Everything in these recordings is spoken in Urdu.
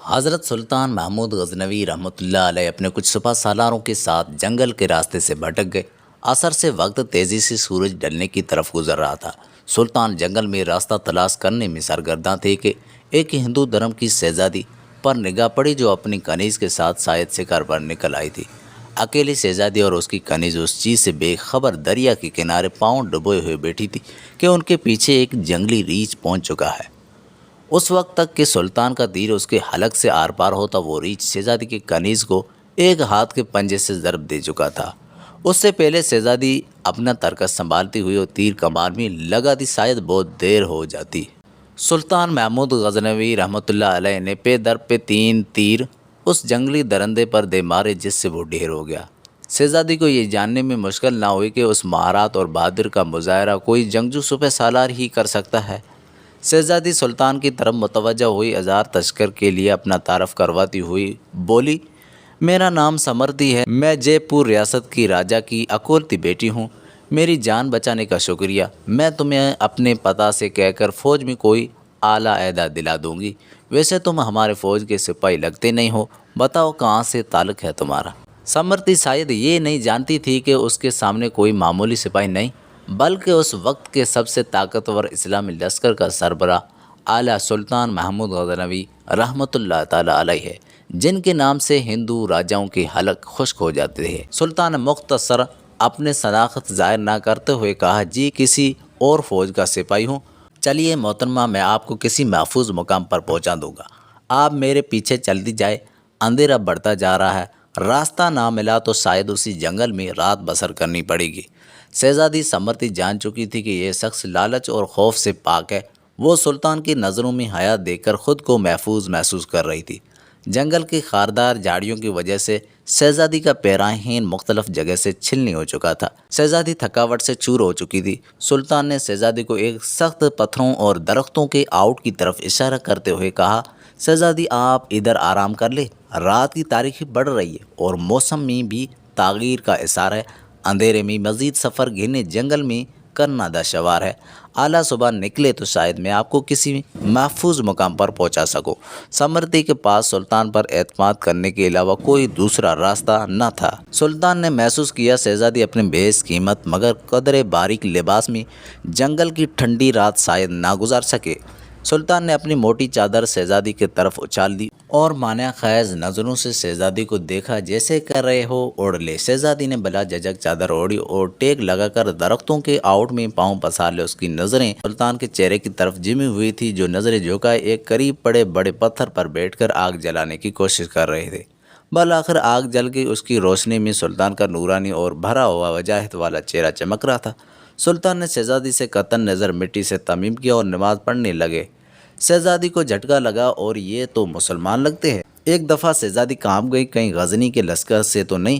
حضرت سلطان محمود غزنوی رحمۃ اللہ علیہ اپنے کچھ سپہ سالاروں کے ساتھ جنگل کے راستے سے بھٹک گئے۔ عصر سے وقت تیزی سے سورج ڈھلنے کی طرف گزر رہا تھا۔ سلطان جنگل میں راستہ تلاش کرنے میں سرگرداں تھے کہ ایک ہندو دھرم کی شہزادی پر نگاہ پڑی جو اپنی کنیز کے ساتھ شاید شکار پر نکل آئی تھی۔ اکیلی شہزادی اور اس کی کنیز اس چیز سے بے خبر دریا کے کنارے پاؤں ڈبوئے ہوئے بیٹھی تھی کہ ان کے پیچھے ایک جنگلی ریچھ پہنچ چکا ہے۔ اس وقت تک کہ سلطان کا تیر اس کے حلق سے آر پار ہوتا، وہ ریچھ شہزادی کی کنیز کو ایک ہاتھ کے پنجے سے ضرب دے چکا تھا۔ اس سے پہلے شہزادی اپنا ترکش سنبھالتی ہوئی اور تیر کمان میں لگاتی شاید بہت دیر ہو جاتی۔ سلطان محمود غزنوی رحمۃ اللہ علیہ نے پے در پہ 3 تیر اس جنگلی درندے پر دے مارے جس سے وہ ڈھیر ہو گیا۔ شہزادی کو یہ جاننے میں مشکل نہ ہوئی کہ اس مہارت اور بہادر کا مظاہرہ کوئی جنگجو سپہ سالار ہی کر سکتا ہے۔ شہزادی سلطان کی طرف متوجہ ہوئی، ہزار تشکر کے لیے اپنا تعارف کرواتی ہوئی بولی، میرا نام سمرتی ہے، میں جے پور ریاست کی راجا کی اکولتی بیٹی ہوں۔ میری جان بچانے کا شکریہ۔ میں تمہیں اپنے پتہ سے کہہ کر فوج میں کوئی اعلیٰ عہدہ دلا دوں گی۔ ویسے تم ہمارے فوج کے سپاہی لگتے نہیں ہو، بتاؤ کہاں سے تعلق ہے تمہارا؟ سمرتی شاید یہ نہیں جانتی تھی کہ اس کے سامنے کوئی معمولی سپاہی نہیں بلکہ اس وقت کے سب سے طاقتور اسلامی لشکر کا سربراہ اعلیٰ سلطان محمود غزنوی رحمۃ اللہ تعالیٰ علیہ ہے، جن کے نام سے ہندو راجاؤں کے حلق خشک ہو جاتے تھے۔ سلطان نے مختصر اپنے شناخت ظاہر نہ کرتے ہوئے کہا، جی کسی اور فوج کا سپاہی ہوں۔ چلیے محترمہ، میں آپ کو کسی محفوظ مقام پر پہنچا دوں گا، آپ میرے پیچھے چلتی جائے۔ اندھیرا بڑھتا جا رہا ہے، راستہ نہ ملا تو شاید اسی جنگل میں رات بسر کرنی پڑے گی۔ شہزادی سمرتی جان چکی تھی کہ یہ شخص لالچ اور خوف سے پاک ہے۔ وہ سلطان کی نظروں میں حیا دیکھ کر خود کو محفوظ محسوس کر رہی تھی۔ جنگل کی خاردار جھاڑیوں کی وجہ سے شہزادی کا پیراہین مختلف جگہ سے چھلنی ہو چکا تھا۔ شہزادی تھکاوٹ سے چور ہو چکی تھی۔ سلطان نے شہزادی کو ایک سخت پتھروں اور درختوں کے آؤٹ کی طرف اشارہ کرتے ہوئے کہا، شہزادی آپ ادھر آرام کر لیں، رات کی تاریکی بڑھ رہی ہے اور موسم میں بھی تغیر کا اثر ہے۔ اندھیرے میں مزید سفر گھنے جنگل میں کرنا دشوار ہے۔ اعلیٰ صبح نکلے تو شاید میں آپ کو کسی محفوظ مقام پر پہنچا سکوں۔ سمرتی کے پاس سلطان پر اعتماد کرنے کے علاوہ کوئی دوسرا راستہ نہ تھا۔ سلطان نے محسوس کیا شہزادی اپنے بیش قیمت مگر قدرے باریک لباس میں جنگل کی ٹھنڈی رات شاید نہ گزار سکے۔ سلطان نے اپنی موٹی چادر شہزادی کی طرف اچھال دی اور مانع خیز نظروں سے شہزادی کو دیکھا، جیسے کر رہے ہو اوڑھ لے۔ شہزادی نے بلا جھجک چادر اوڑھی اور ٹیک لگا کر درختوں کے آؤٹ میں پاؤں پسار لے۔ اس کی نظریں سلطان کے چہرے کی طرف جمی ہوئی تھی، جو نظریں جھکائے ایک قریب پڑے بڑے پتھر پر بیٹھ کر آگ جلانے کی کوشش کر رہے تھے۔ بالآخر آگ جل گئی۔ اس کی روشنی میں سلطان کا نورانی اور بھرا ہوا وجاہت والا چہرہ چمک رہا تھا۔ سلطان نے شہزادی سے قطع نظر مٹی سے تیمم کیا اور نماز پڑھنے لگے۔ شہزادی کو جھٹکا لگا، اور یہ تو مسلمان لگتے ہیں۔ ایک دفعہ شہزادی کانپ گئی، کہیں غزنی کے لشکر سے تو نہیں؟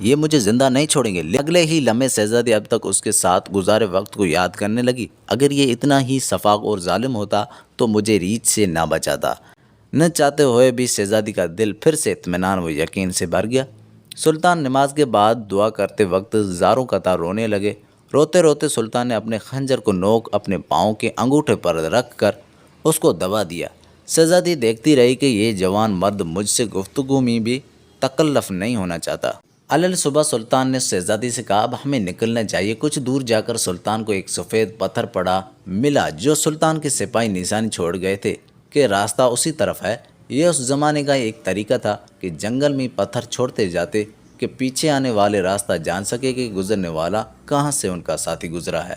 یہ مجھے زندہ نہیں چھوڑیں گے۔ اگلے ہی لمحے شہزادی اب تک اس کے ساتھ گزارے وقت کو یاد کرنے لگی، اگر یہ اتنا ہی شفاق اور ظالم ہوتا تو مجھے ریچھ سے نہ بچاتا۔ نہ چاہتے ہوئے بھی شہزادی کا دل پھر سے اطمینان و یقین سے بھر گیا۔ سلطان نماز کے بعد دعا کرتے وقت زاروں قطار رونے لگے۔ روتے روتے سلطان نے اپنے خنجر کو نوک اپنے پاؤں کے انگوٹھے پر رکھ کر اس کو دبا دیا۔ شہزادی دیکھتی رہی کہ یہ جوان مرد مجھ سے گفتگو میں بھی تکلف نہیں ہونا چاہتا۔ علل صبح سلطان نے شہزادی سے کہا، اب ہمیں نکلنا چاہیے۔ کچھ دور جا کر سلطان کو ایک سفید پتھر پڑا ملا جو سلطان کے سپاہی نشانی چھوڑ گئے تھے کہ راستہ اسی طرف ہے۔ یہ اس زمانے کا ایک طریقہ تھا کہ جنگل میں پتھر چھوڑتے جاتے کہ پیچھے آنے والے راستہ جان سکے کہ گزرنے والا کہاں سے ان کا ساتھی گزرا ہے۔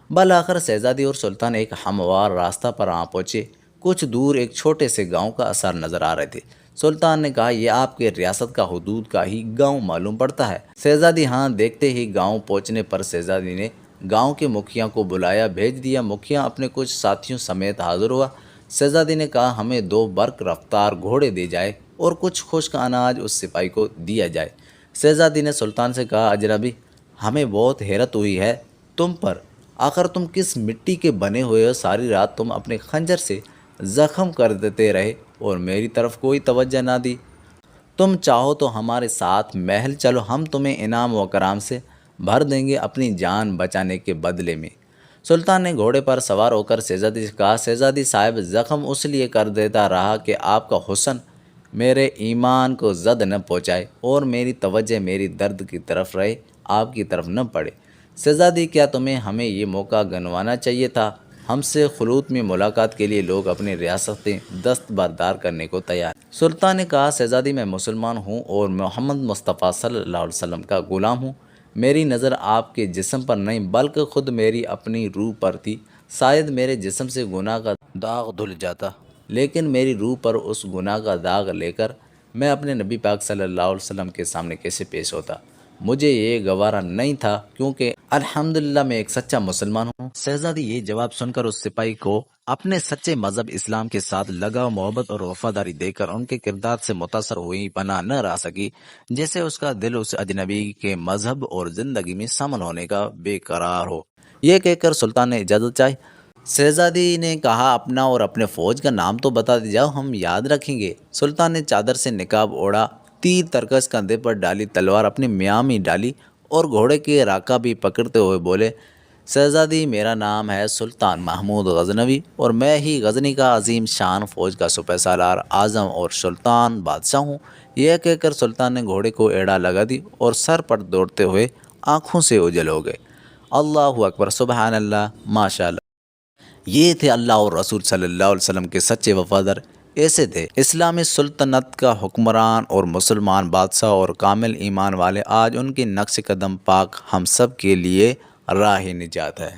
بالآخر شہزادی اور سلطان ایک ہموار راستہ پر آ پہنچے۔ کچھ دور ایک چھوٹے سے گاؤں کا اثر نظر آ رہے تھے۔ سلطان نے کہا، یہ آپ کے ریاست کا حدود کا ہی گاؤں معلوم پڑتا ہے؟ شہزادی ہاں۔ دیکھتے ہی گاؤں پہنچنے پر شہزادی نے گاؤں کے مکھیا کو بلایا بھیج دیا۔ مکھیا اپنے کچھ ساتھیوں سمیت حاضر ہوا۔ شہزادی نے کہا، ہمیں 2 برق رفتار گھوڑے دے جائے اور کچھ خشک اناج اس سپاہی کو دیا جائے۔ شہزادی نے سلطان سے کہا، اجنبی، ہمیں بہت حیرت ہوئی ہے تم پر، آخر تم کس مٹی کے بنے ہوئے ہو؟ ساری رات تم اپنے خنجر سے زخم کر دیتے رہے اور میری طرف کوئی توجہ نہ دی۔ تم چاہو تو ہمارے ساتھ محل چلو، ہم تمہیں انعام و اکرام سے بھر دیں گے اپنی جان بچانے کے بدلے میں۔ سلطان نے گھوڑے پر سوار ہو کر شہزادی سے کہا، شہزادی صاحب، زخم اس لیے کر دیتا رہا کہ آپ کا حسن میرے ایمان کو زد نہ پہنچائے اور میری توجہ میری درد کی طرف رہے، آپ کی طرف نہ پڑے۔ شہزادی، کیا تمہیں ہمیں یہ موقع گنوانا چاہیے تھا؟ ہم سے خلوت میں ملاقات کے لیے لوگ اپنی ریاستیں دستبردار کرنے کو تیار ہیں۔ سلطان نے کہا، شہزادی، میں مسلمان ہوں اور محمد مصطفیٰ صلی اللہ علیہ وسلم کا غلام ہوں۔ میری نظر آپ کے جسم پر نہیں بلکہ خود میری اپنی روح پر تھی۔ شاید میرے جسم سے گناہ کا داغ دھل جاتا، لیکن میری روح پر اس گناہ کا داغ لے کر میں اپنے نبی پاک صلی اللہ علیہ وسلم کے سامنے کیسے پیش ہوتا؟ مجھے یہ گوارا نہیں تھا، کیونکہ الحمدللہ میں ایک سچا مسلمان ہوں۔ شہزادی یہ جواب سن کر اس سپاہی کو اپنے سچے مذہب اسلام کے ساتھ لگاؤ، محبت اور وفاداری دیکھ کر ان کے کردار سے متاثر ہوئی پناہ نہ رہ سکی، جیسے اس کا دل اس اجنبی کے مذہب اور زندگی میں شامل ہونے کا بے قرار ہو۔ یہ کہہ کر سلطان نے اجازت چاہی۔ شہزادی نے کہا، اپنا اور اپنے فوج کا نام تو بتا دی جاؤ، ہم یاد رکھیں گے۔ سلطان نے چادر سے نقاب اوڑھا، تیر ترکش کندھے پر ڈالی، تلوار اپنے میاں میں ڈالی اور گھوڑے کے راکا بھی پکڑتے ہوئے بولے، شہزادی، میرا نام ہے سلطان محمود غزنوی اور میں ہی غزنی کا عظیم شان فوج کا سپہ سالار اعظم اور سلطان بادشاہ ہوں۔ یہ کہہ کر سلطان نے گھوڑے کو ایڑا لگا دی اور سر پر دوڑتے ہوئے آنکھوں سے اوجھل ہو گئے۔ اللہ اکبر، سبحان اللہ، ماشاء اللہ۔ یہ تھے اللہ اور رسول صلی اللہ علیہ وسلم کے سچے وفادار۔ ایسے تھے اسلامی سلطنت کا حکمران اور مسلمان بادشاہ اور کامل ایمان والے۔ آج ان کے نقش قدم پاک ہم سب کے لیے راہ نجات ہے۔